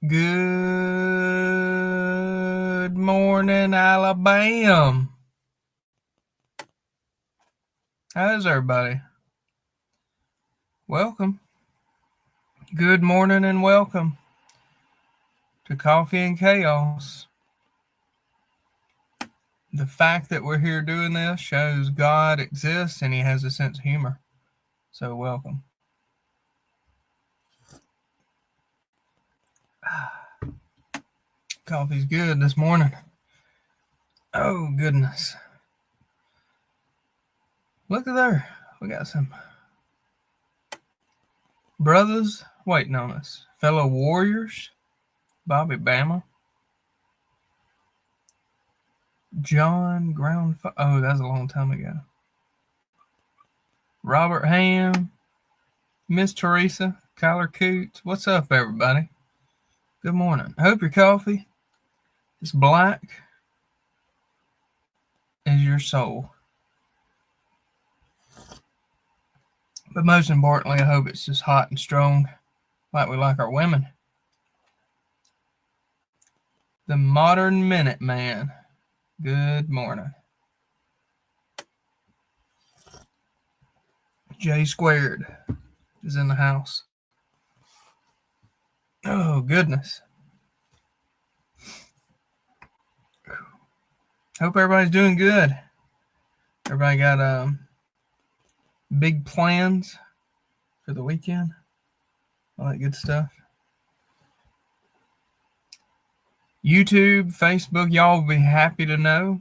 Good morning, Alabama. How's everybody? Welcome. Good morning and welcome to Coffee and Chaos. The fact that we're here doing this shows God exists and He has a sense of humor. So welcome. Coffee's good this morning. Oh, goodness. Look at there. We got some brothers waiting on us. Fellow warriors. Bobby Bama. John Ground. Oh, that's a long time ago. Robert Ham. Miss Teresa. Kyler Coots. What's up, everybody? Good morning. I hope your coffee is black as your soul. But most importantly, I hope it's just hot and strong like we like our women. The Modern Minute Man. Good morning. J Squared is in the house. Oh, goodness. Hope everybody's doing good. Everybody got big plans for the weekend? All that good stuff. YouTube, Facebook, y'all will be happy to know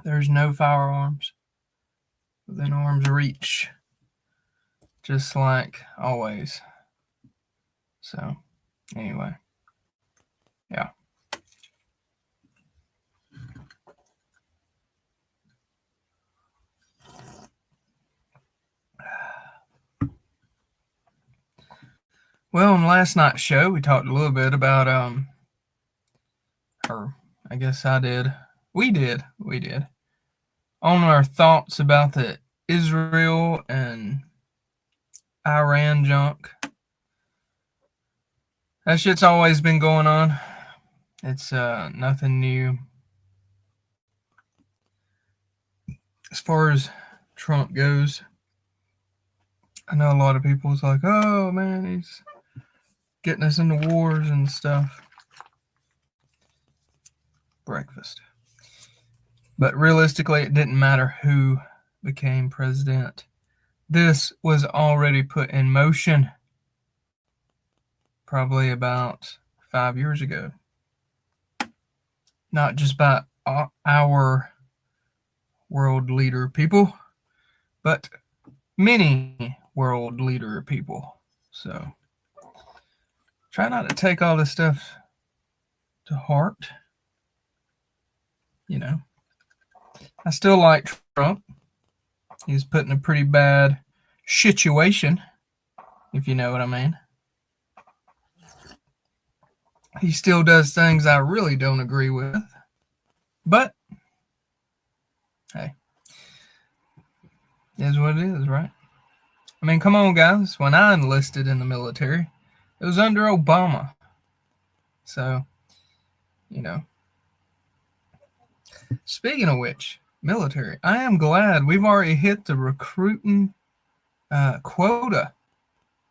there's no firearms within arm's reach, just like always. So, anyway, yeah. Well, on last night's show, we talked a little bit about, or I guess I did. We did, on our thoughts about the Israel and Iran junk. That shit's always been going on. It's nothing new. As far as Trump goes, I know a lot of people was like, oh man, he's getting us into wars and stuff. Breakfast. But realistically, it didn't matter who became president. This was already put in motion probably about 5 years ago. Not just by our world leader people, but many world leader people. So try not to take all this stuff to heart. You know, I still like Trump. He's put in a pretty bad situation, if you know what I mean. He still does things I really don't agree with. But, hey, it is what it is, right? I mean, come on, guys. When I enlisted in the military, it was under Obama. So, you know. Speaking of which, military, I am glad we've already hit the recruiting quota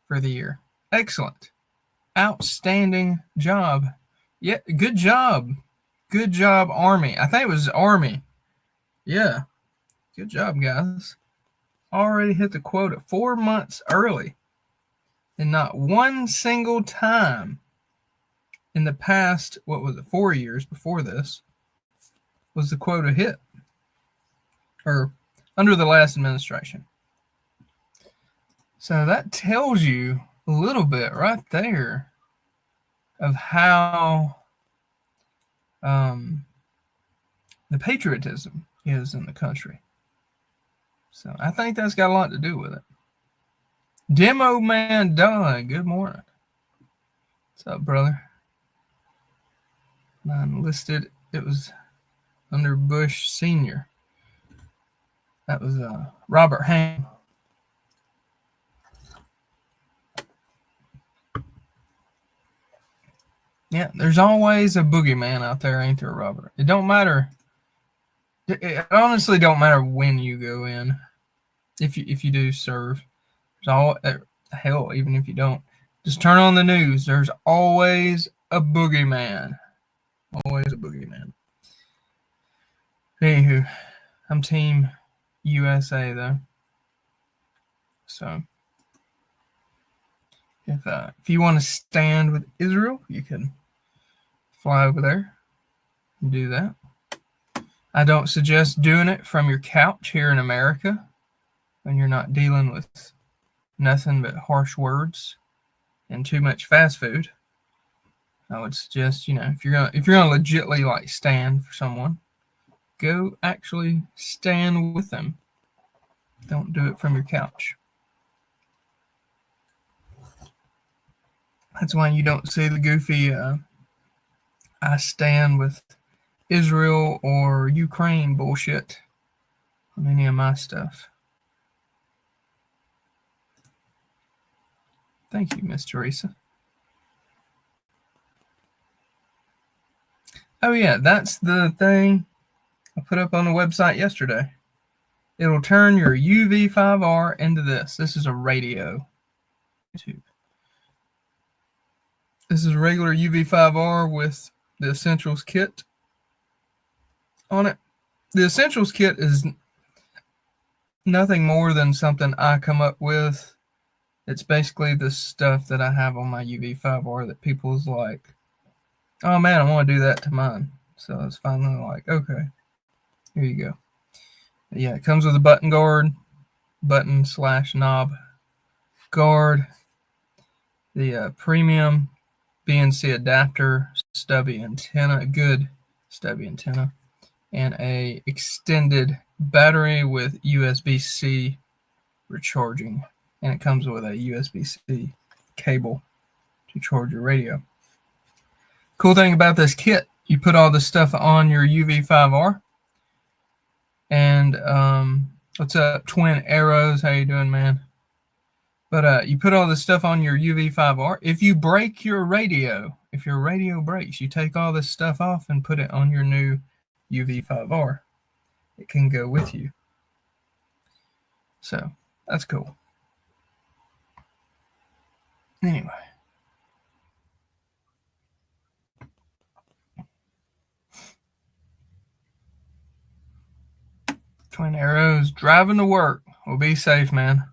for the year. Excellent. Outstanding job. Yeah, good job. Good job, Army. I think it was Army. Yeah. Good job, guys. Already hit the quota 4 months early. And not one single time in the past, 4 years before this, was the quota hit. Or under the last administration. So that tells you a little bit right there of how the patriotism is in the country. So I think that's got a lot to do with it. Demo Man Don, good morning. What's up, brother? Mine listed, it was under Bush Sr. That was Robert Ham. Yeah, there's always a boogeyman out there, ain't there, Robert? It don't matter. It honestly don't matter when you go in. If you do serve, there's all hell. Even if you don't, just turn on the news. There's always a boogeyman. Always a boogeyman. Anywho, I'm Team USA though. So if you want to stand with Israel, you can fly over there and do that. I don't suggest doing it from your couch here in America when you're not dealing with nothing but harsh words and too much fast food. I would suggest, if you're gonna legitly like stand for someone, go actually stand with them. Don't do it from your couch. That's why you don't see the goofy I stand with Israel or Ukraine bullshit on any of my stuff. Thank you, Miss Teresa. Oh yeah, that's the thing I put up on the website yesterday. It'll turn your UV5R into this. This is a radio. This is a regular UV5R with the Essentials kit on it. The Essentials kit is nothing more than something I come up with. It's basically the stuff that I have on my UV5R that people's like, oh man, I want to do that to mine. So it's finally like, okay, here you go. But yeah, it comes with a button guard, button/knob guard, the premium BNC adapter, stubby antenna, good stubby antenna, and a extended battery with USB-C recharging. And it comes with a USB-C cable to charge your radio. Cool thing about this kit, you put all this stuff on your UV5R. And what's up, Twin Arrows? How you doing, man? But you put all this stuff on your UV5R. If you break your radio, if your radio breaks, you take all this stuff off and put it on your new UV5R. It can go with you. So that's cool. Anyway. Twin Arrows driving to work. Well, be safe, man.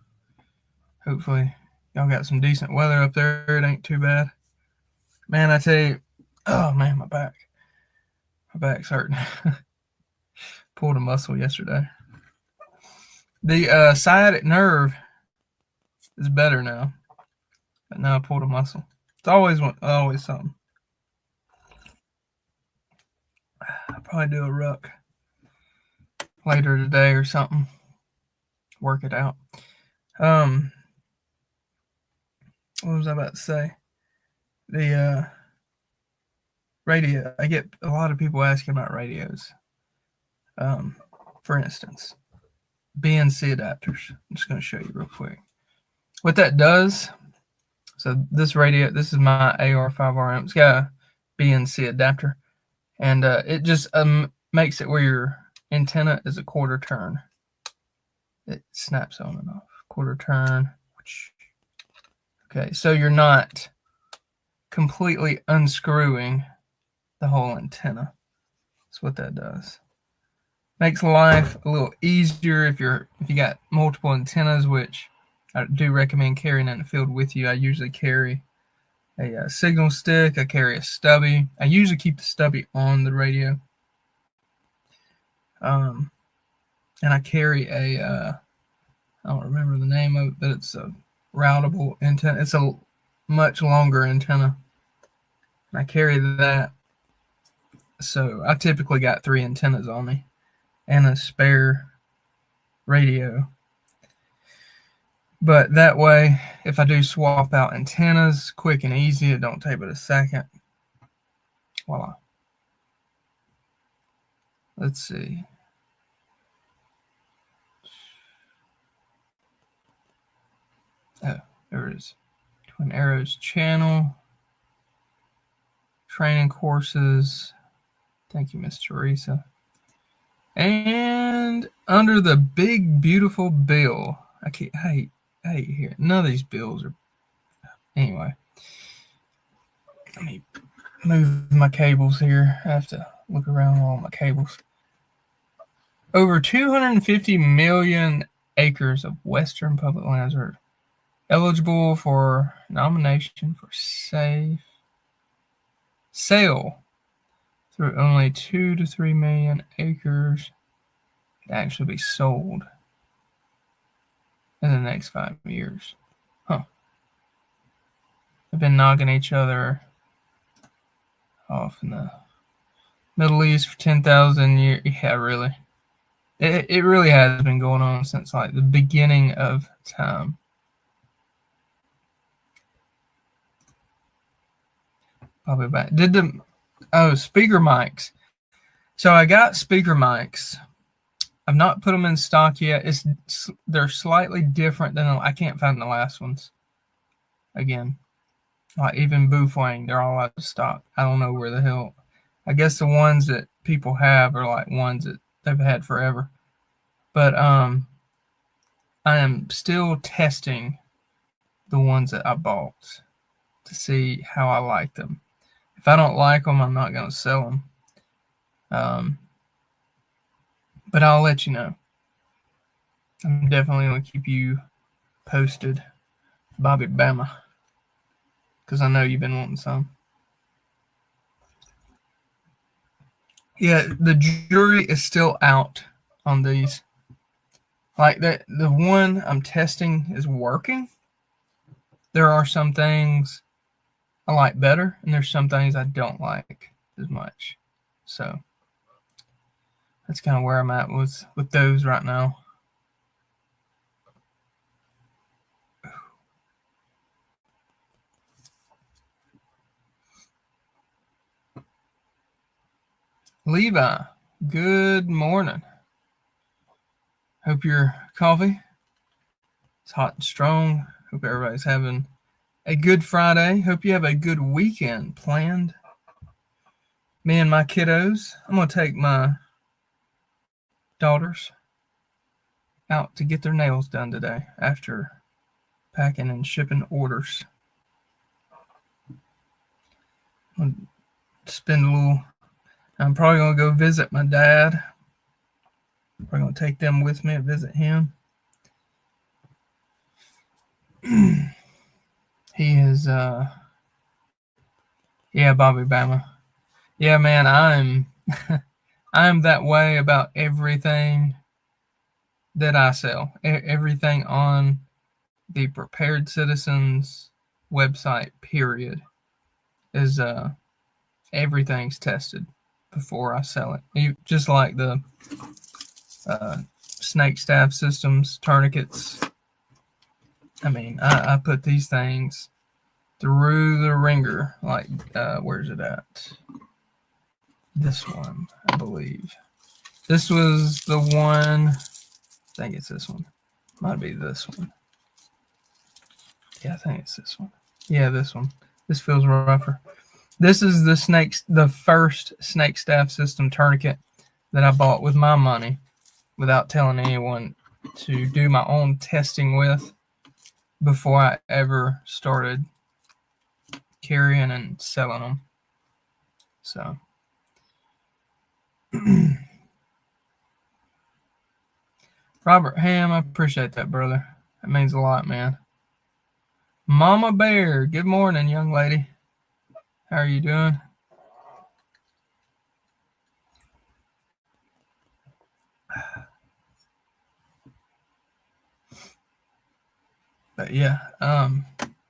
Hopefully y'all got some decent weather up there. It ain't too bad. Man, I tell you, oh man, my back's hurting. Pulled a muscle yesterday. The sciatic nerve is better now, but now I pulled a muscle. It's always something. I'll probably do a ruck later today or something. Work it out. What was I about to say? The radio. I get a lot of people asking about radios. For instance, BNC adapters. I'm just going to show you real quick. What that does, so this radio, this is my AR5RM. It's got a BNC adapter. And it just makes it where your antenna is a quarter turn. It snaps on and off. Quarter turn. Okay, so you're not completely unscrewing the whole antenna. That's what that does. Makes life a little easier if you got multiple antennas, which I do recommend carrying in the field with you. I usually carry a signal stick. I carry a stubby. I usually keep the stubby on the radio. And I carry I don't remember the name of it, but it's a routable antenna. It's a much longer antenna. And I carry that. So I typically got 3 antennas on me and a spare radio. But that way, if I do swap out antennas quick and easy, it don't take but a second. Voila. Let's see. Oh, there it is. Twin Arrows channel. training courses. Thank you, Miss Teresa. And under the big, beautiful bill. I hate here. None of these bills are. Anyway. Let me move my cables here. I have to look around all my cables. Over 250 million acres of western public lands are eligible for nomination for sale through only 2 to 3 million acres to actually be sold in the next 5 years. Huh. They've been knocking each other off in the Middle East for 10,000 years. Yeah, really. It really has been going on since like the beginning of time. Probably back. Speaker mics. So I got speaker mics. I've not put them in stock yet. They're slightly different than I can't find the last ones. Again, like even Bufang, they're all out of stock. I don't know where the hell. I guess the ones that people have are like ones that they've had forever. But I am still testing the ones that I bought to see how I like them. If I don't like them, I'm not going to sell them. But I'll let you know. I'm definitely going to keep you posted, Bobby Bama, because I know you've been wanting some. Yeah, the jury is still out on these. Like the one I'm testing is working. There are some things I like better, and there's some things I don't like as much. So that's kind of where I'm at with those right now. Levi, good morning. Hope your coffee is hot and strong. Hope everybody's having a good Friday. Hope you have a good weekend planned. Me and my kiddos, I'm going to take my daughters out to get their nails done today after packing and shipping orders. I'm probably going to go visit my dad. We're going to take them with me and visit him. He is, Bobby Bama. Yeah, man, I'm that way about everything that I sell. Everything on the Prepared Citizens website, period, is everything's tested before I sell it. Just like the snake staff systems, tourniquets. I mean, I put these things through the ringer. Like, where's it at? This one, I believe. This was the one. I think it's this one. Might be this one. Yeah, I think it's this one. Yeah, this one. This feels rougher. This is the first snake staff system tourniquet that I bought with my money without telling anyone to do my own testing with before I ever started carrying and selling them. So Robert Ham, I appreciate that, brother. That means a lot, man. Mama Bear, good morning, young lady. How are you doing? But yeah,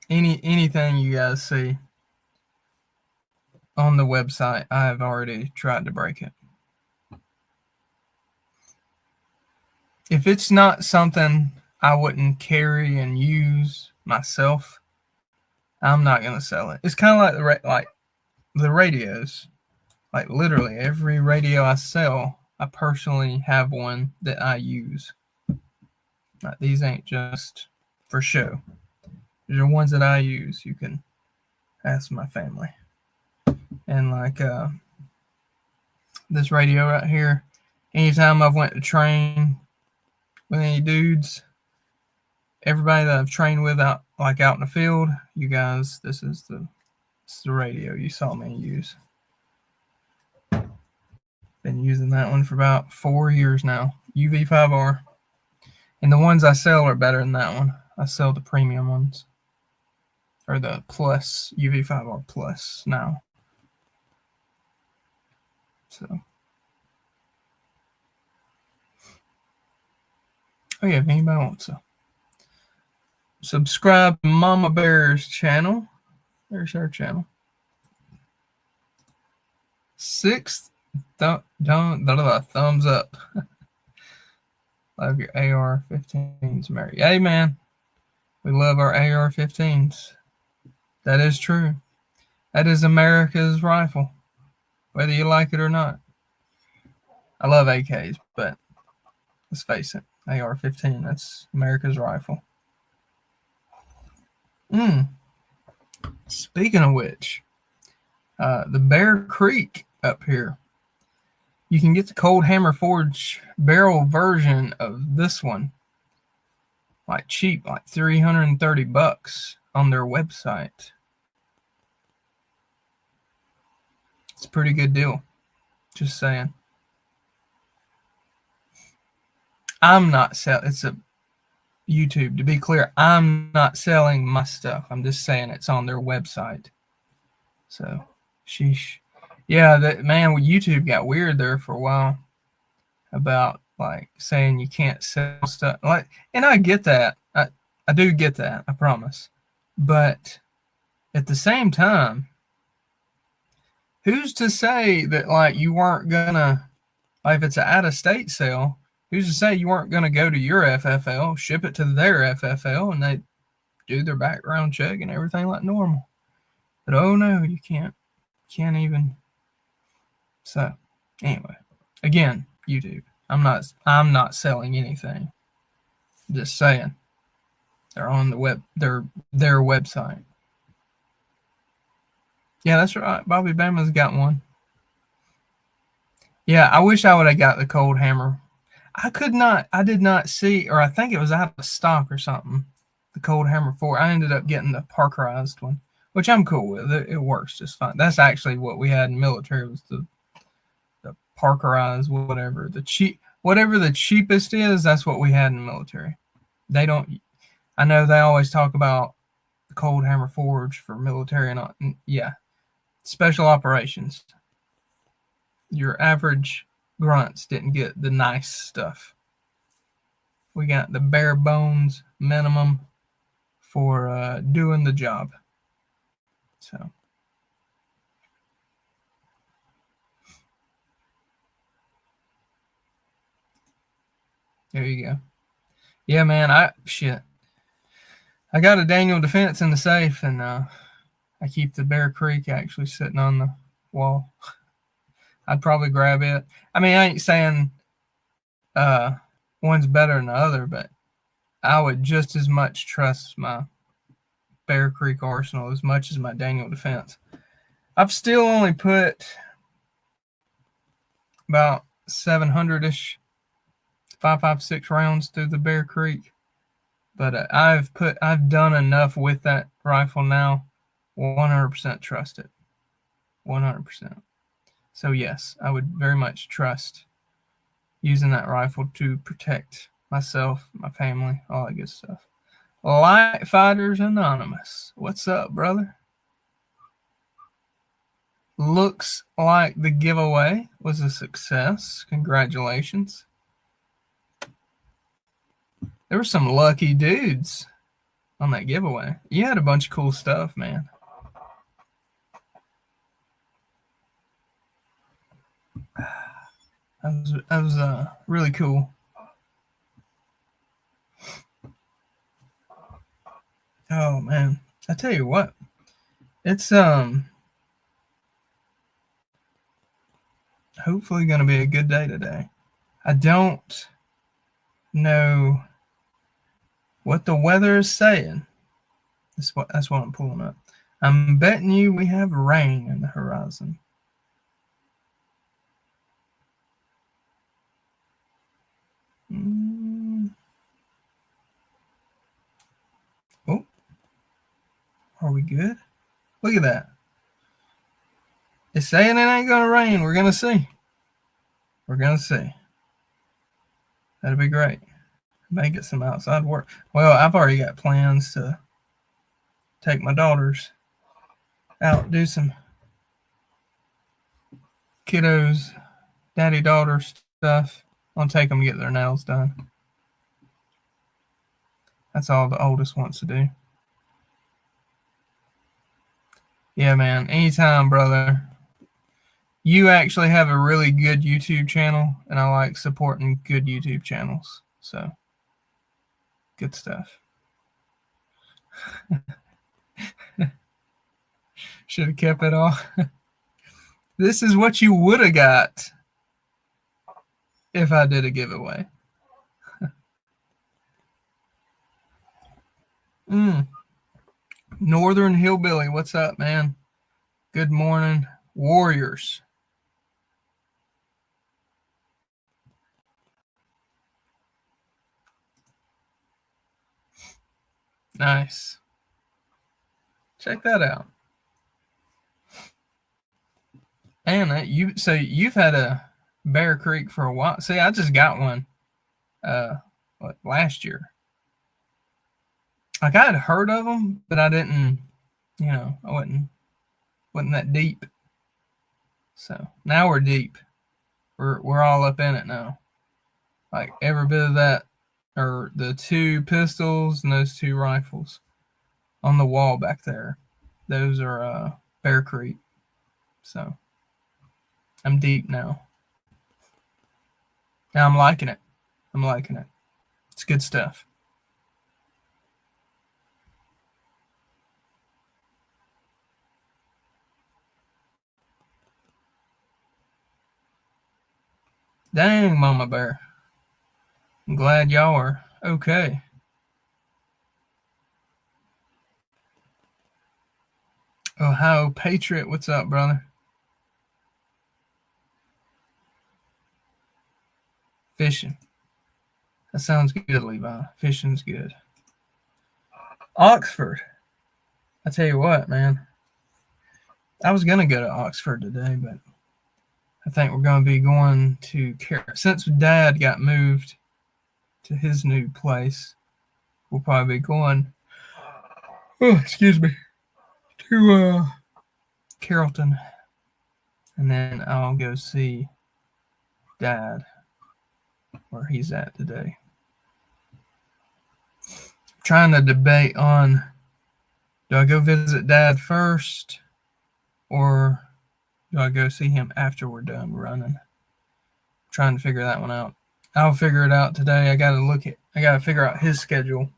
anything you guys see on the website, I've already tried to break it. If it's not something I wouldn't carry and use myself, I'm not gonna sell it. It's kind of like the radios. Like literally every radio I sell, I personally have one that I use. Like, these ain't just for show. These are ones that I use. You can ask my family. And like this radio right here, anytime I've went to train with any dudes, everybody that I've trained with out in the field, you guys, this is the radio you saw me use. Been using that one for about 4 years now. UV5R. And the ones I sell are better than that one. I sell the premium ones. Or the plus, UV5R plus now. So. Oh yeah, if anybody wants to subscribe to Mama Bear's channel. There's her channel. 6th thumbs up. Love your AR-15s, Mary. Hey man, we love our AR-15s. That is true. That is America's rifle, whether you like it or not. I love AKs, but let's face it, AR-15, that's America's rifle. Speaking of which, the Bear Creek up here, you can get the Cold Hammer Forge barrel version of this one, like cheap, like $330 on their website. It's a pretty good deal. Just saying. I'm not selling. It's a YouTube. To be clear, I'm not selling my stuff. I'm just saying it's on their website. So, sheesh. Yeah, that man with YouTube got weird there for a while about like saying you can't sell stuff. Like, and I get that. I do get that. I promise. But at the same time, who's to say that like you weren't gonna, like if it's an out-of-state sale, who's to say you weren't gonna go to your FFL, ship it to their FFL, and they do their background check and everything like normal? But oh no, you can't even. So anyway, again, YouTube. I'm not selling anything. Just saying. They're on the web. Their website. Yeah, that's right. Bobby Bama's got one. Yeah, I wish I would have got the Cold Hammer. I did not see, or I think it was out of stock or something. The Cold Hammer 4. I ended up getting the Parkerized one, which I'm cool with. It works just fine. That's actually what we had in military, was the Parkerized, whatever the cheapest is. That's what we had in the military. They don't. I know they always talk about the Cold Hammer Forge for military and yeah, special operations. Your average grunts didn't get the nice stuff. We got the bare bones minimum for doing the job. So. There you go. Yeah, man, I got a Daniel Defense in the safe, and I keep the Bear Creek actually sitting on the wall. I'd probably grab it. I mean, I ain't saying one's better than the other, but I would just as much trust my Bear Creek Arsenal as much as my Daniel Defense. I've still only put about 700-ish 5.56 rounds through the Bear Creek, but I've done enough with that rifle now. 100% trust it. 100%. So yes, I would very much trust using that rifle to protect myself, my family, all that good stuff. Light Fighters Anonymous, what's up, brother? Looks like the giveaway was a success. Congratulations. There were some lucky dudes on that giveaway. You had a bunch of cool stuff, man. That was really cool. Oh man, I tell you what, it's hopefully going to be a good day today. I don't know what the weather is saying. That's what I'm pulling up. I'm betting you we have rain in the horizon. Are we good? Look at that. It's saying it ain't going to rain. We're going to see. We're going to see. That'd be great. May get some outside work. Well, I've already got plans to take my daughters out, do some kiddos, daddy-daughter stuff. I'll take them to get their nails done. That's all the oldest wants to do. Yeah, man. Anytime, brother. You actually have a really good YouTube channel, and I like supporting good YouTube channels. So, good stuff. Should have kept it all. This is what you would have got if I did a giveaway. Northern Hillbilly, what's up, man? Good morning, Warriors. Nice. Check that out. And you've had a Bear Creek for a while. See, I just got one last year. Like, I had heard of them, but I didn't, I wasn't that deep. So now we're deep. We're all up in it now. Like, every bit of that, or the 2 pistols and those 2 rifles on the wall back there. Those are Bear Creek. So I'm deep now. Now I'm liking it. It's good stuff. Dang, Mama Bear. I'm glad y'all are okay. Ohio Patriot, what's up, brother? Fishing. That sounds good, Levi. Fishing's good. Oxford. I tell you what, man. I was going to go to Oxford today, but I think we're going to be going to since Dad got moved to his new place. We'll probably be going, to Carrollton, and then I'll go see Dad where he's at today. Trying to debate on, do I go visit Dad first, or do I go see him after we're done running? Trying to figure that one out. I'll figure it out today. I got to figure out his schedule,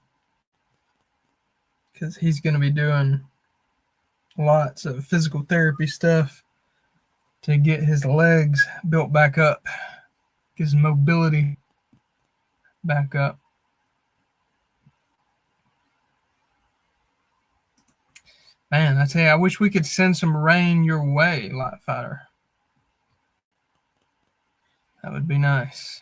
because he's going to be doing lots of physical therapy stuff to get his legs built back up, get his mobility back up. Man, I tell you, I wish we could send some rain your way, Light Fighter. That would be nice.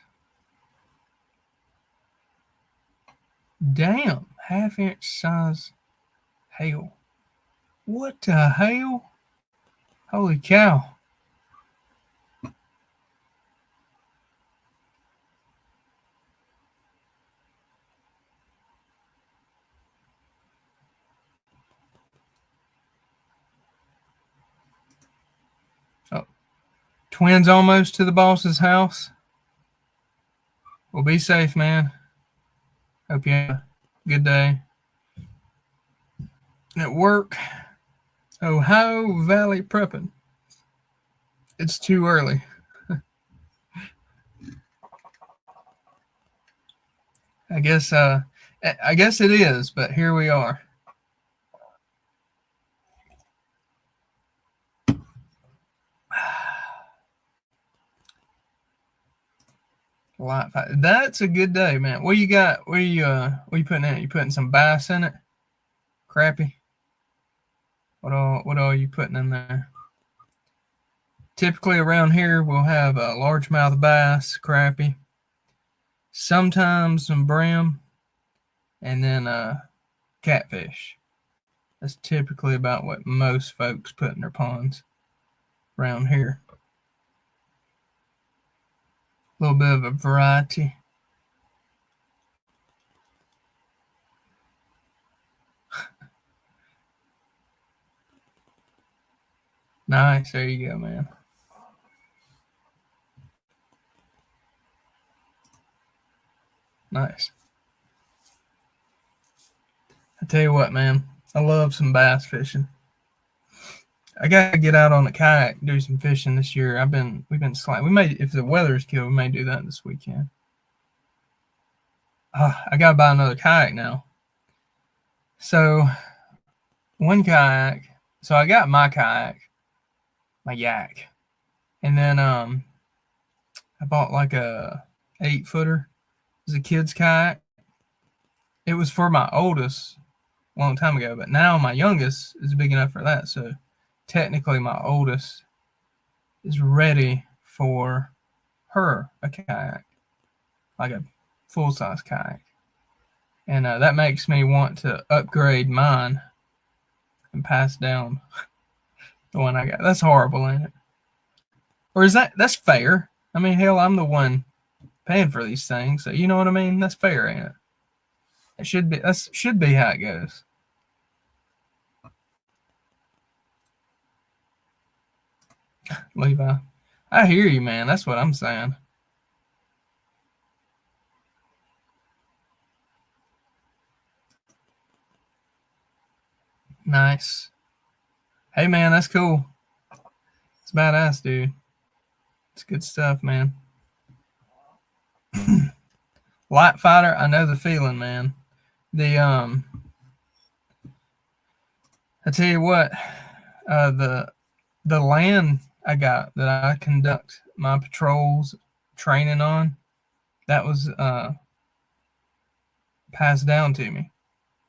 Damn, 1/2-inch size hail. What the hell? Holy cow. Oh, twins almost to the boss's house. Well, be safe, man. Hope you have a good day. At work, Ohio Valley prepping. It's too early. I guess it is, but here we are. That's a good day, man. What you got? What are you putting in it? You putting some bass in it? Crappie? What all are you putting in there? Typically around here we'll have a largemouth bass, crappie, sometimes some brim, and then catfish. That's typically about what most folks put in their ponds around here. A little bit of a variety. Nice. There you go, man. Nice. I tell you what, man. I love some bass fishing. I gotta get out on the kayak, do some fishing this year. We've been sliding. We may, if the weather's good, we may do that this weekend. I gotta buy another kayak now. So one kayak. So I got my kayak, my yak, and then I bought like a 8-footer. It was a kid's kayak. It was for my oldest a long time ago, but now my youngest is big enough for that. So technically, my oldest is ready for her a kayak, like a full-size kayak. And that makes me want to upgrade mine and pass down the one I got. That's horrible, ain't it? Or is that's fair? I mean, hell, I'm the one paying for these things, so you know what I mean? That's fair, ain't it? That should be how it goes. Levi, I hear you, man. That's what I'm saying. Nice. Hey, man, that's cool. It's badass, dude. It's good stuff, man. Light fighter, I know the feeling, man. I tell you what, the land I got that I conduct my patrols training on, that was passed down to me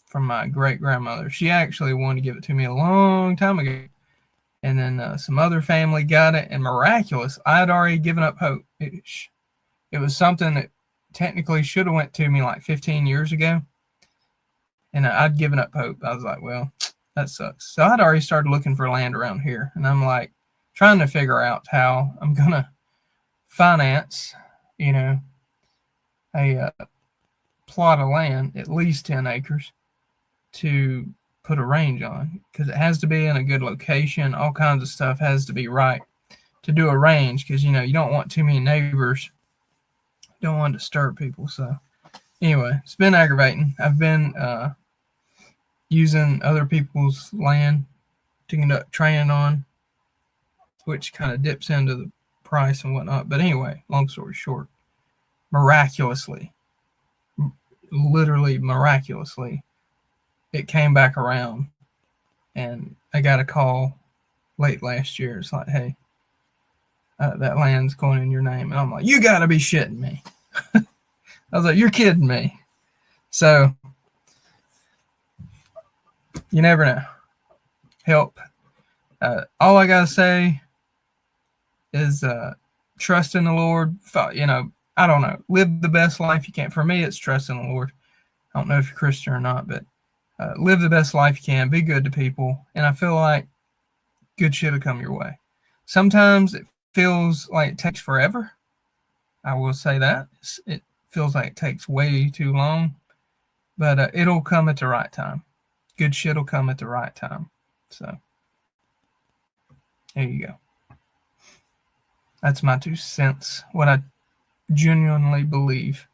from my great grandmother. She actually wanted to give it to me a long time ago, and then some other family got it, and miraculous, I had already given up hope. It was something that technically should have went to me like 15 years ago, and I'd given up hope. I was like, well, that sucks. So I'd already started looking for land around here, and I'm like trying to figure out how I'm gonna finance, a plot of land, at least 10 acres, to put a range on, because it has to be in a good location. All kinds of stuff has to be right to do a range, because you don't want too many neighbors, don't want to disturb people. So anyway, it's been aggravating. I've been using other people's land to conduct training on, which kind of dips into the price and whatnot. But anyway, long story short, miraculously, literally miraculously, it came back around, and I got a call late last year. It's like, hey, that land's going in your name. And I'm like, you got to be shitting me. I was like, you're kidding me. So you never know. Help. All I got to say is trust in the Lord. I don't know. Live the best life you can. For me, it's trust in the Lord. I don't know if you're Christian or not, but live the best life you can. Be good to people. And I feel like good shit will come your way. Sometimes it feels like it takes forever. I will say that. It feels like it takes way too long. But it'll come at the right time. Good shit will come at the right time. So there you go. That's my 2 cents. What I genuinely believe.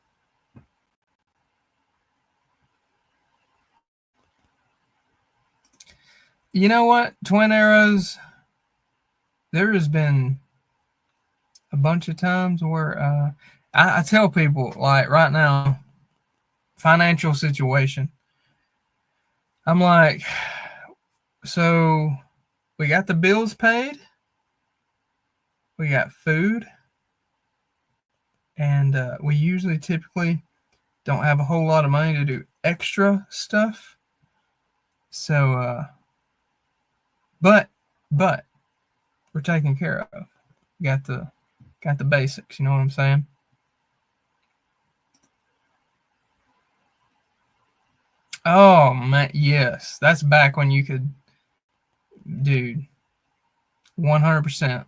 You know what? Twin Arrows, there has been a bunch of times where I tell people, like right now, financial situation. I'm like, so we got the bills paid, we got food, and we usually typically don't have a whole lot of money to do extra stuff. So, but we're taken care of. Got the basics. You know what I'm saying? Oh man, yes, that's back when you could, dude. 100%.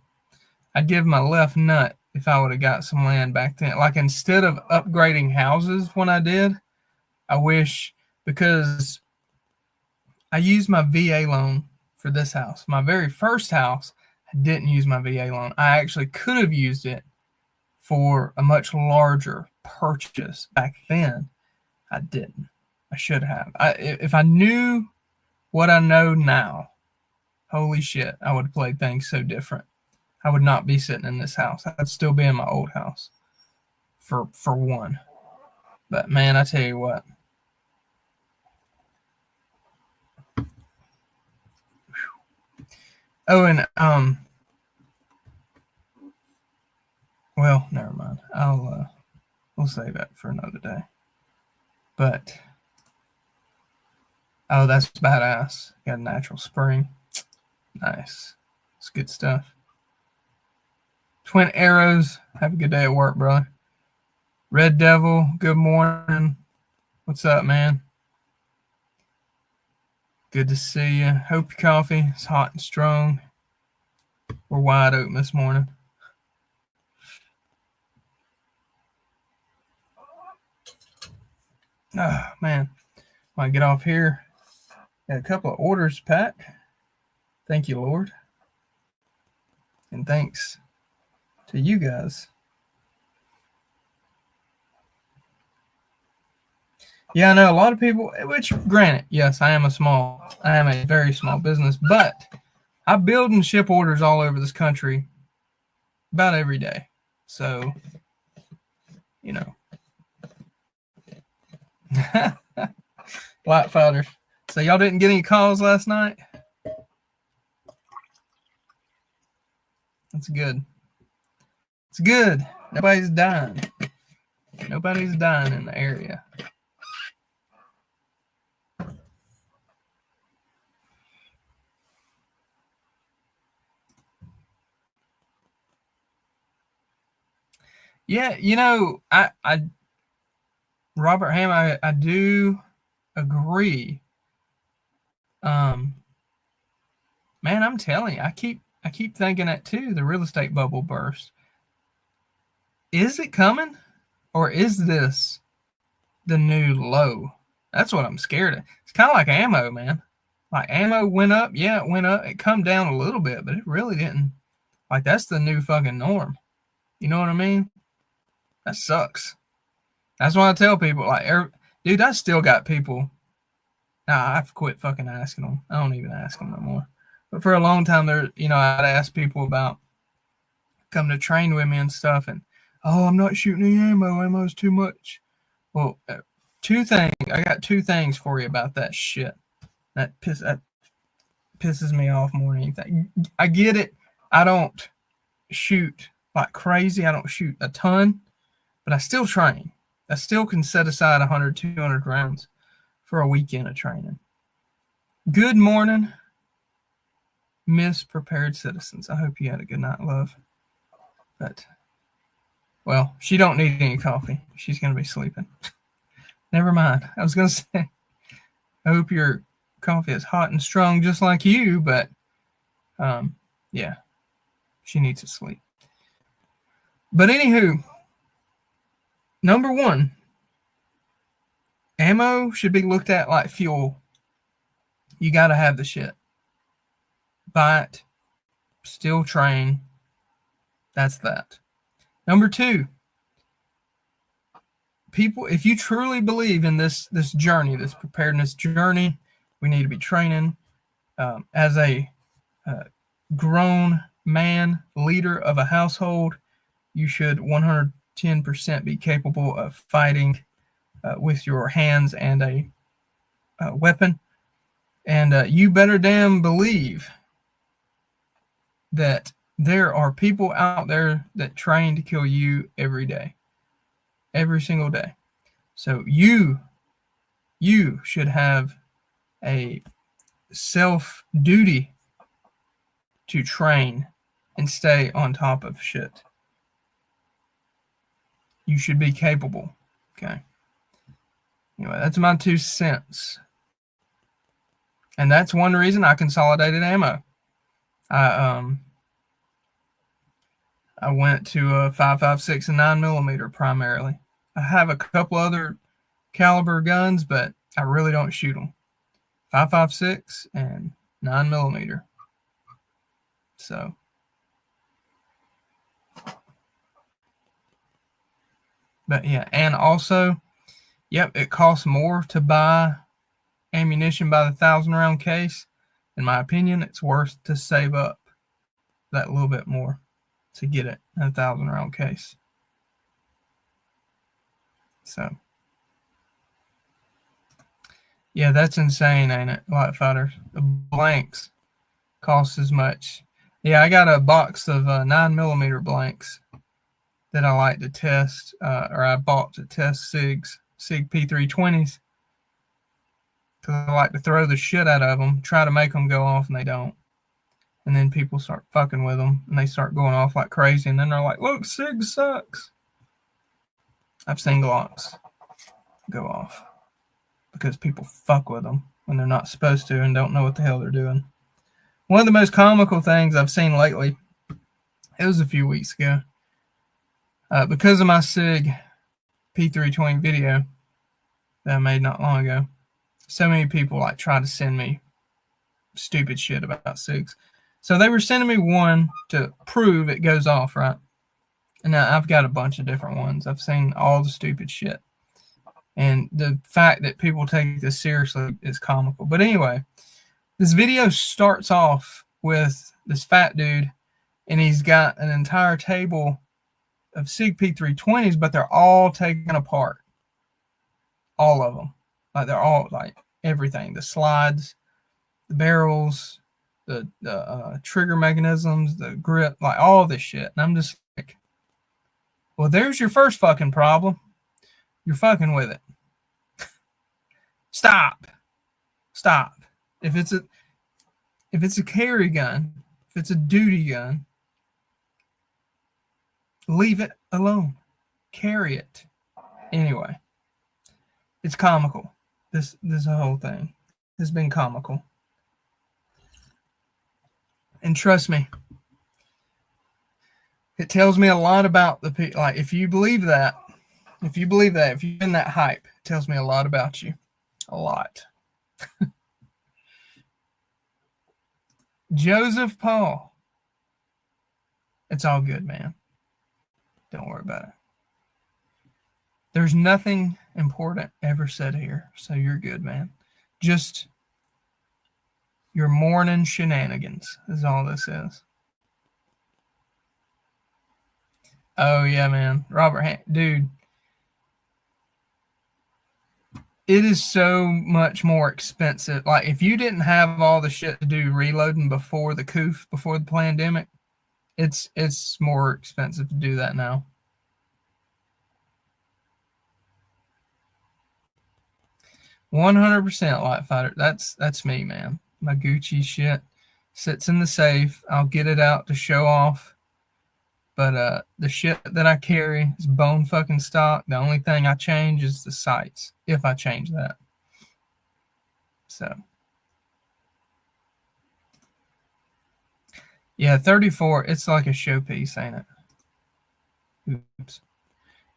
I'd give my left nut if I would have got some land back then. Like instead of upgrading houses when I did, I wish, because I used my VA loan for this house. My very first house, I didn't use my VA loan. I actually could have used it for a much larger purchase back then. I didn't. I should have. If I knew what I know now, holy shit, I would have played things so different. I would not be sitting in this house. I'd still be in my old house for one. But man, I tell you what. Oh, and well, never mind. We'll save that for another day. But oh, that's badass. Got a natural spring. Nice. It's good stuff. Twin Arrows, have a good day at work, brother. Red Devil, good morning. What's up, man? Good to see you. Hope your coffee is hot and strong. We're wide open this morning. Oh, man. Might get off here. Got a couple of orders to pack. Thank you, Lord. And thanks to you guys. Yeah, I know a lot of people, which granted, yes, I am a very small business, but I build and ship orders all over this country about every day. So, you know. Black fighters. So y'all didn't get any calls last night? That's good. It's good. Nobody's dying. Nobody's dying in the area. Yeah, you know, Robert Ham, I do agree. Man, I'm telling you, I keep thinking that too. The real estate bubble burst. Is it coming, or is this the new low? That's what I'm scared of. It's kind of like ammo, man. Like ammo went up, yeah, it went up. It come down a little bit, but it really didn't. Like that's the new fucking norm. You know what I mean? That sucks. That's why I tell people, like, dude, I still got people. Nah, I've quit fucking asking them. I don't even ask them no more. But for a long time, I'd ask people about come to train with me and stuff, and I'm not shooting any ammo. Ammo's too much. Well, I got two things for you about that shit. That pisses me off more than anything. I get it. I don't shoot like crazy. I don't shoot a ton, but I still train. I still can set aside 100, 200 rounds for a weekend of training. Good morning, Miss Prepared Citizens. I hope you had a good night, love. But, well, she don't need any coffee. She's going to be sleeping. Never mind. I was going to say, I hope your coffee is hot and strong just like you, but, yeah, she needs to sleep. But anywho, number one, ammo should be looked at like fuel. You got to have the shit. Buy it. Still train. That's that. Number two, people, if you truly believe in this journey, this preparedness journey, we need to be training. As a grown man, leader of a household, you should 110% be capable of fighting with your hands and a weapon. And you better damn believe that there are people out there that train to kill you every day. Every single day. So you should have a self-duty to train and stay on top of shit. You should be capable. Okay. Anyway, that's my 2 cents. And that's one reason I consolidated ammo. I went to a 5.56 and 9mm primarily. I have a couple other caliber guns, but I really don't shoot them. 5.56 and 9mm. So, but yeah, and also, yep, it costs more to buy ammunition by the 1,000-round case. In my opinion, it's worth to save up that little bit more to get it in a 1,000-round case. So, yeah, that's insane, ain't it, Light Fighters? The blanks cost as much. Yeah, I got a box of 9mm blanks that I like to test, or I bought to test SIG P320s, because I like to throw the shit out of them, try to make them go off, and they don't. And then people start fucking with them, and they start going off like crazy, and then they're like, look, SIG sucks. I've seen Glocks go off because people fuck with them when they're not supposed to and don't know what the hell they're doing. One of the most comical things I've seen lately, it was a few weeks ago, because of my SIG P320 video that I made not long ago, so many people like try to send me stupid shit about SIGs. So they were sending me one to prove it goes off, right? And now I've got a bunch of different ones. I've seen all the stupid shit. And the fact that people take this seriously is comical. But anyway, this video starts off with this fat dude, and he's got an entire table of SIG P320s, but they're all taken apart. All of them. Like, they're all, like, everything. The slides, the barrels, the trigger mechanisms, the grip, like, all this shit. And I'm just like, well, there's your first fucking problem. You're fucking with it. Stop. If it's a carry gun, if it's a duty gun, leave it alone. Carry it. Anyway, it's comical. This whole thing has been comical. And trust me, it tells me a lot about the people. Like, if you believe that, if you're in that hype, it tells me a lot about you. A lot. Joseph Paul. It's all good, man. Don't worry about it. There's nothing important ever said here, so you're good, man. Just your morning shenanigans is all this is. Oh, yeah, man. Robert, dude. It is so much more expensive. Like, if you didn't have all the shit to do reloading before the coof, before the pandemic, it's more expensive to do that now. 100% Light Fighter. That's me, man. My Gucci shit sits in the safe. I'll get it out to show off. But the shit that I carry is bone fucking stock. The only thing I change is the sights, if I change that. So, yeah, 34, it's like a showpiece, ain't it? Oops.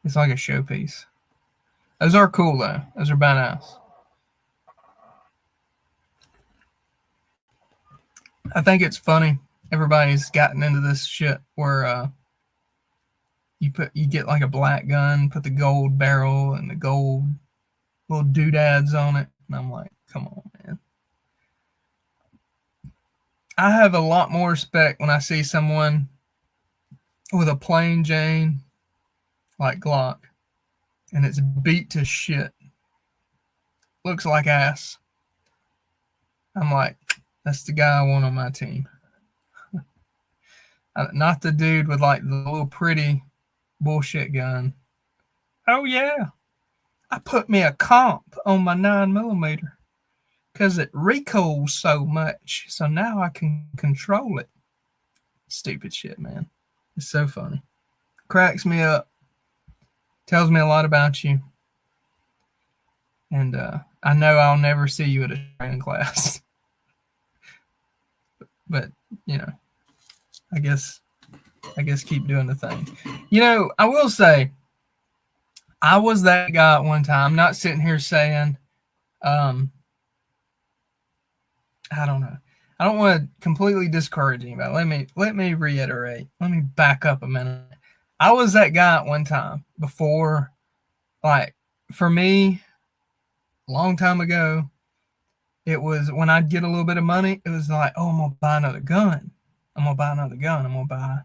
It's like a showpiece. Those are cool, though. Those are badass. I think it's funny. Everybody's gotten into this shit where you get like a black gun, put the gold barrel and the gold little doodads on it, and I'm like, come on, man. I have a lot more respect when I see someone with a plain Jane like Glock, and it's beat to shit, looks like ass. I'm like, that's the guy I want on my team. Not the dude with like the little pretty bullshit gun. Oh yeah, I put me a comp on my 9mm because it recoils so much, so now I can control it. Stupid shit, man. It's so funny. Cracks me up. Tells me a lot about you. And I know I'll never see you at a training class. but I guess keep doing the thing. I will say, I was that guy at one time. I'm not sitting here saying, I don't know. I don't want to completely discourage anybody. Let me reiterate. Let me back up a minute. I was that guy at one time before, like, for me, a long time ago, it was when I'd get a little bit of money, it was like, oh, I'm going to buy another gun. I'm going to buy another gun. I'm going to buy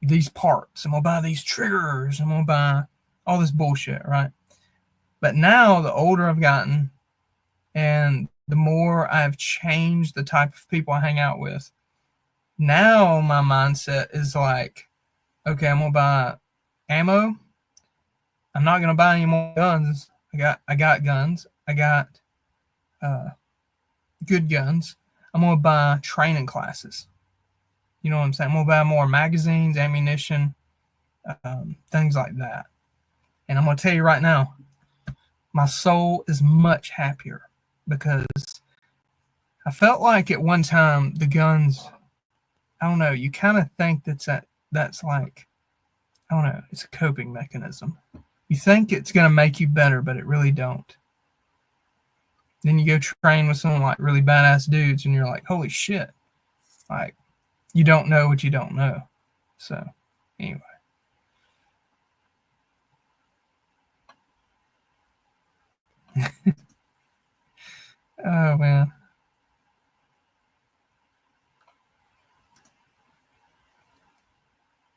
these parts. I'm going to buy these triggers. I'm going to buy all this bullshit, right? But now, the older I've gotten and the more I've changed the type of people I hang out with, now my mindset is like, okay, I'm going to buy ammo. I'm not going to buy any more guns. I got guns. I got good guns. I'm going to buy training classes. You know what I'm saying? I'm going to buy more magazines, ammunition, things like that. And I'm going to tell you right now, my soul is much happier because I felt like at one time the guns, I don't know, you kind of think that's like, I don't know, it's a coping mechanism. You think it's going to make you better, but it really don't. Then you go train with someone like really badass dudes and you're like, holy shit. Like, you don't know what you don't know. So, anyway. Oh, man.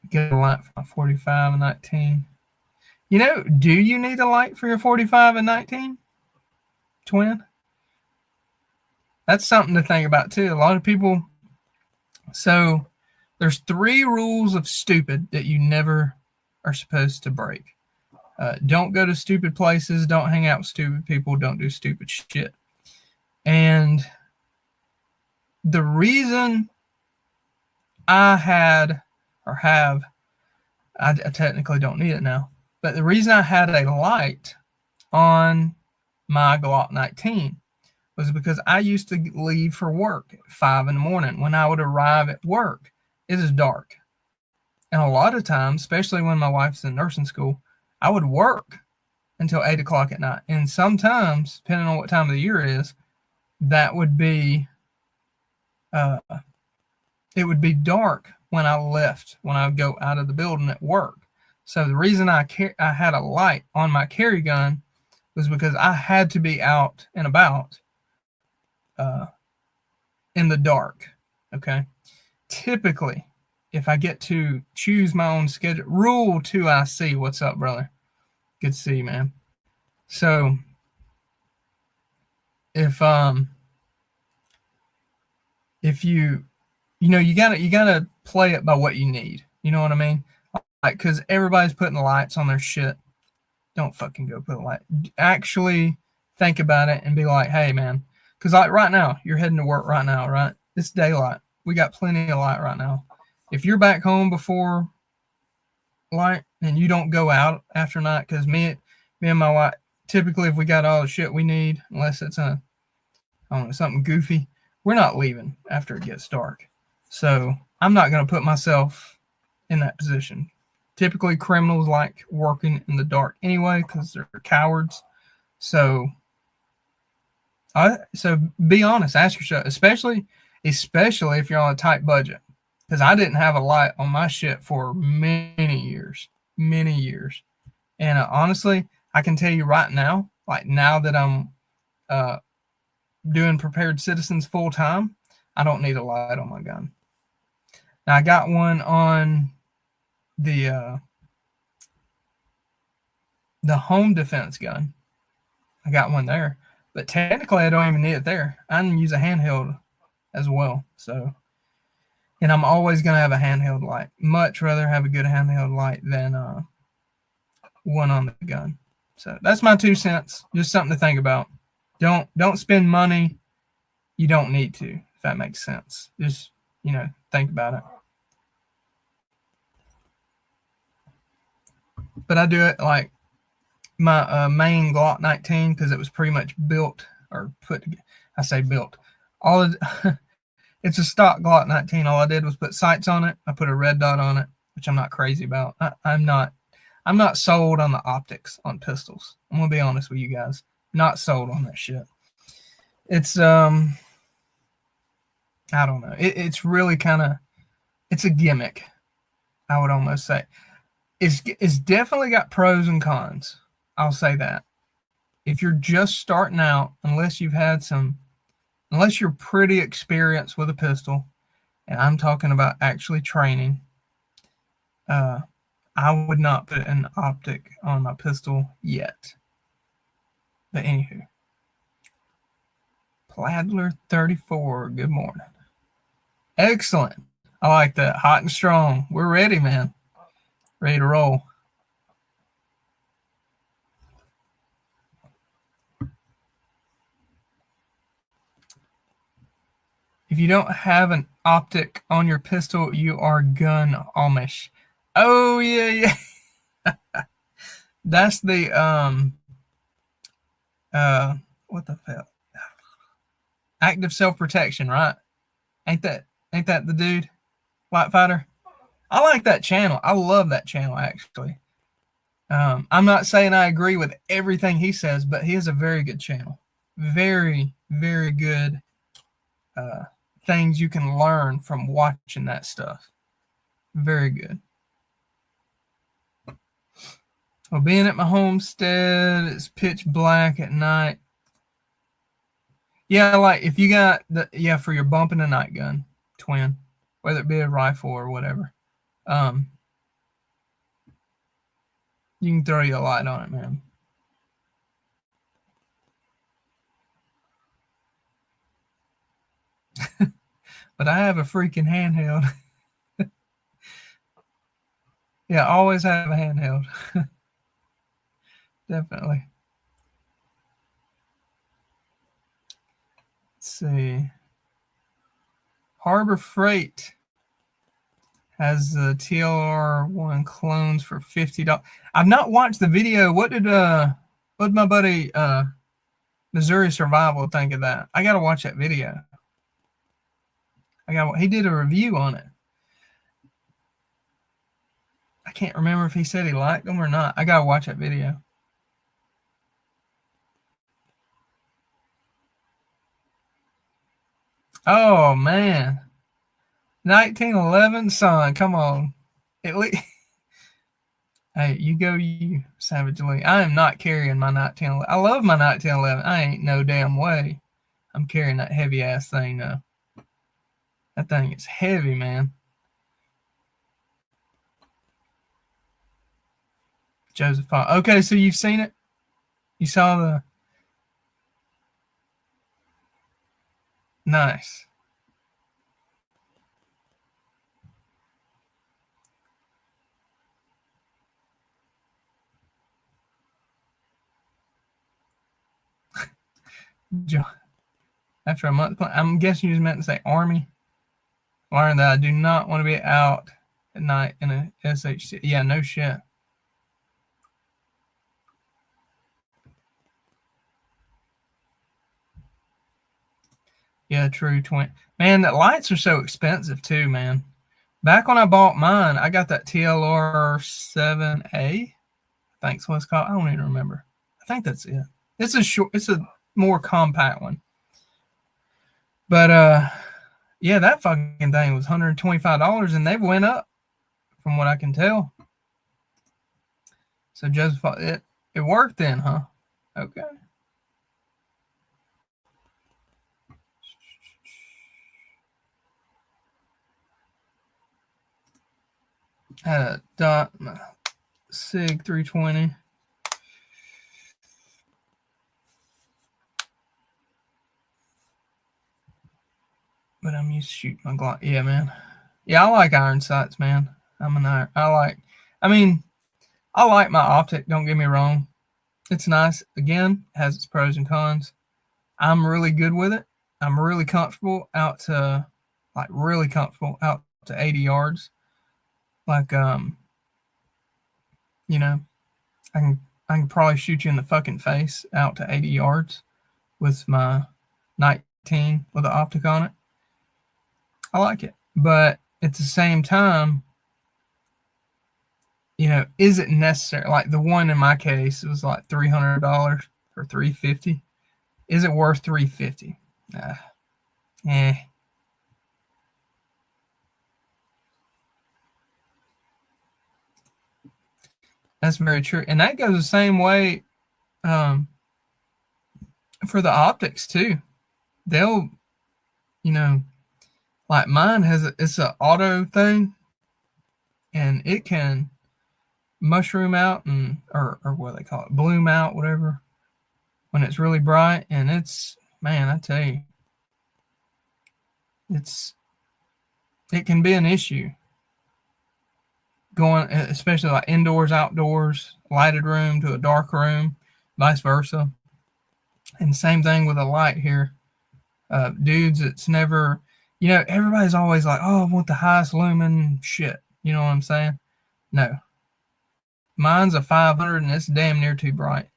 Get a light for my 45 and 19. Do you need a light for your 45 and 19? Twin? That's something to think about, too. A lot of people... So, there's 3 rules of stupid that you never are supposed to break. Don't go to stupid places. Don't hang out with stupid people. Don't do stupid shit. And the reason I had or have, I technically don't need it now, but the reason I had a light on my Glock 19 was because I used to leave for work at 5 in the morning. When I would arrive at work, it is dark. And a lot of times, especially when my wife's in nursing school, I would work until 8 o'clock at night. And sometimes, depending on what time of the year it is, that would be, it would be dark when I left, when I would go out of the building at work. So the reason I had a light on my carry gun was because I had to be out and about in the dark. Okay. Typically, if I get to choose my own schedule, rule 2IC, what's up, brother? Good to see you, man. So if you gotta play it by what you need. You know what I mean? Like, because everybody's putting lights on their shit. Don't fucking go put a light. Actually think about it and be like, hey, man. Because like right now, you're heading to work right now, right? It's daylight. We got plenty of light right now. If you're back home before light and you don't go out after night, because me and my wife, typically if we got all the shit we need, unless it's something goofy, we're not leaving after it gets dark. So I'm not going to put myself in that position. Typically, criminals like working in the dark anyway because they're cowards. So be honest. Ask yourself, especially if you're on a tight budget. Because I didn't have a light on my shit for many years. And honestly, I can tell you right now, like now that I'm doing Prepared Citizens full time, I don't need a light on my gun. Now I got one on the home defense gun. I got one there, but technically I don't even need it there. I can use a handheld as well. So, and I'm always gonna have a handheld light. Much rather have a good handheld light than one on the gun. So that's my 2 cents. Just something to think about. Don't spend money you don't need to, if that makes sense. Just, think about it. But I do it like my main Glock 19 because it was pretty much built or put together. I say built. It It's a stock Glock 19. All I did was put sights on it. I put a red dot on it, which I'm not crazy about. I'm not sold on the optics on pistols. I'm gonna be honest with you guys. Not sold on that shit. It's I don't know. It's really kind of, it's a gimmick, I would almost say. It's definitely got pros and cons. I'll say that. If you're just starting out, unless you're pretty experienced with a pistol, and I'm talking about actually training, I would not put an optic on my pistol yet. But anywho, Pladler 34, good morning. Excellent. I like that. Hot and strong. We're ready, man. Ready to roll. If you don't have an optic on your pistol, you are gun Amish. Oh yeah. That's the what the hell? Active self-protection, right? Ain't that the dude? White Fighter? I like that channel. I love that channel, actually. I'm not saying I agree with everything he says, but he has a very good channel. Very, very good things you can learn from watching that stuff. Very good. Well, being at my homestead, it's pitch black at night. Yeah, like if you got for your bump in the night gun, twin, whether it be a rifle or whatever, you can throw you a light on it, man. But I have a freaking handheld. Yeah, always have a handheld. Definitely. Let's see. Harbor Freight has the TLR1 clones for $50. I've not watched the video. What did my buddy Missouri Survival think of that? I gotta watch that video. He did a review on it. I can't remember if he said he liked them or not. I gotta watch that video. Oh man, 1911, son, come on. At least, hey, you go, you Savage Lee. I am not carrying my 1911. I love my 1911. I ain't no damn way I'm carrying that heavy ass thing though. That thing is heavy, man. Joseph Fox. Okay, so you've seen it? You saw the... Nice. After a month, I'm guessing you just meant to say Army. Learned that I do not want to be out at night in a SHC. Yeah, no shit. Yeah, true. 20. Man, the lights are so expensive too, man. Back when I bought mine, I got that TLR 7A. I think's what it's called. I don't even remember. I think that's it. It's a more compact one. But yeah, that fucking thing was $125, and they've went up from what I can tell. So Joseph, it worked then, huh? Okay. Had a dot SIG 320. But I'm used to shooting my Glock. Yeah, man. Yeah, I like iron sights, man. I like my optic, don't get me wrong. It's nice. Again, it has its pros and cons. I'm really good with it. I'm really comfortable out to 80 yards. Like, you know, I can probably shoot you in the fucking face out to 80 yards with my 19 with the optic on it. I like it. But at the same time, is it necessary? Like the one in my case, it was like $300 or $350. Is it worth $350? Eh. That's very true. And that goes the same way for the optics too. They'll, like mine it's an auto thing, and it can mushroom out or what they call it, bloom out, whatever, when it's really bright. And it's, man, I tell you, it can be an issue going, especially like indoors, outdoors, lighted room to a dark room, vice versa. And same thing with a light here. Dudes, it's never, everybody's always like, oh, I want the highest lumen shit. You know what I'm saying? No. Mine's a 500 and it's damn near too bright.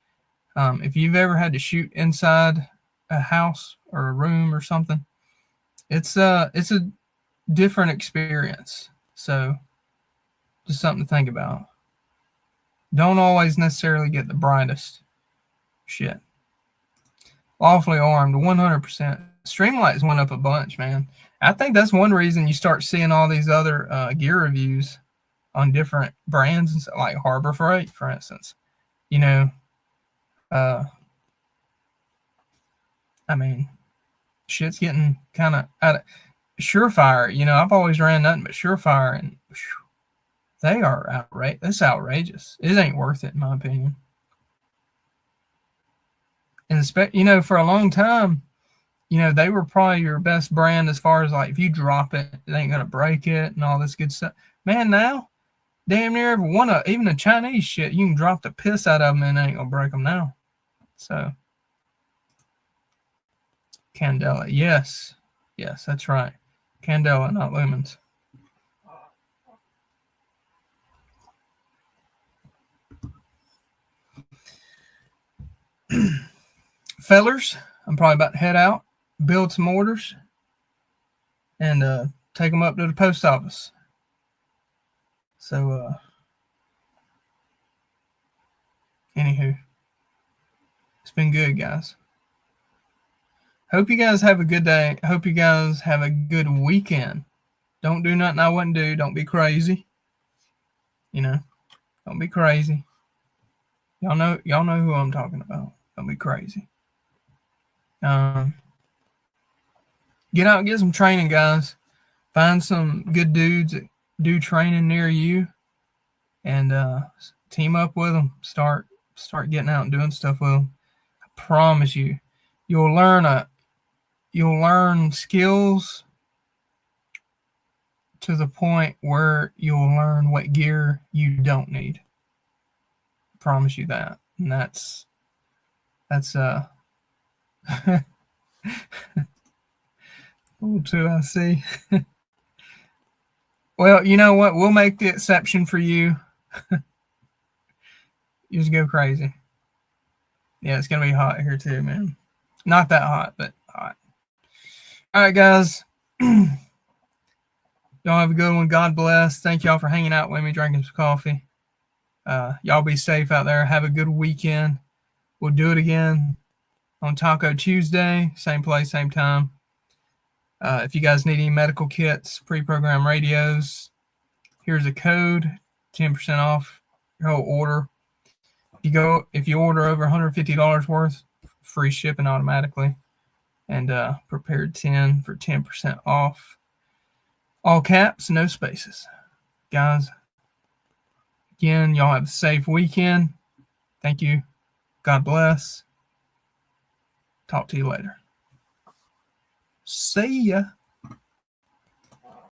If you've ever had to shoot inside a house or a room or something, it's a different experience. So just something to think about. Don't always necessarily get the brightest shit. Lawfully Armed, 100%. Streamlights went up a bunch, man. I think that's one reason you start seeing all these other gear reviews on different brands, and like Harbor Freight, for instance. I mean, shit's getting kind of out of Surefire. I've always ran nothing but Surefire, and they are outrageous. It's outrageous. It ain't worth it, in my opinion. And for a long time, they were probably your best brand as far as like if you drop it, it ain't gonna break it and all this good stuff. Man, now damn near every one of even the Chinese shit, you can drop the piss out of them and it ain't gonna break them now. So Candela, yes, that's right. Candela, not lumens. Fellers, I'm probably about to head out, build some orders, and take them up to the post office. So, anywho, it's been good, guys. Hope you guys have a good day. Hope you guys have a good weekend. Don't do nothing I wouldn't do. Don't be crazy. Don't be crazy. Y'all know who I'm talking about. Don't be crazy. Get out and get some training, guys. Find some good dudes that do training near you, and team up with them. Start getting out and doing stuff with them. I promise you, you'll learn skills to the point where you'll learn what gear you don't need. I promise you that. And that's oh, too, I see. Well, you know what? We'll make the exception for you. You just go crazy. Yeah, it's going to be hot here too, man. Not that hot, but hot. All right, guys. Y'all have a good one. God bless. Thank y'all for hanging out with me, drinking some coffee. Y'all be safe out there. Have a good weekend. We'll do it again on Taco Tuesday. Same place, same time. If you guys need any medical kits, pre-programmed radios, here's a code, 10% off your whole order. If you order over $150 worth, free shipping automatically. And Prepared 10 for 10% off. All caps, no spaces. Guys, again, y'all have a safe weekend. Thank you. God bless. Talk to you later. See ya.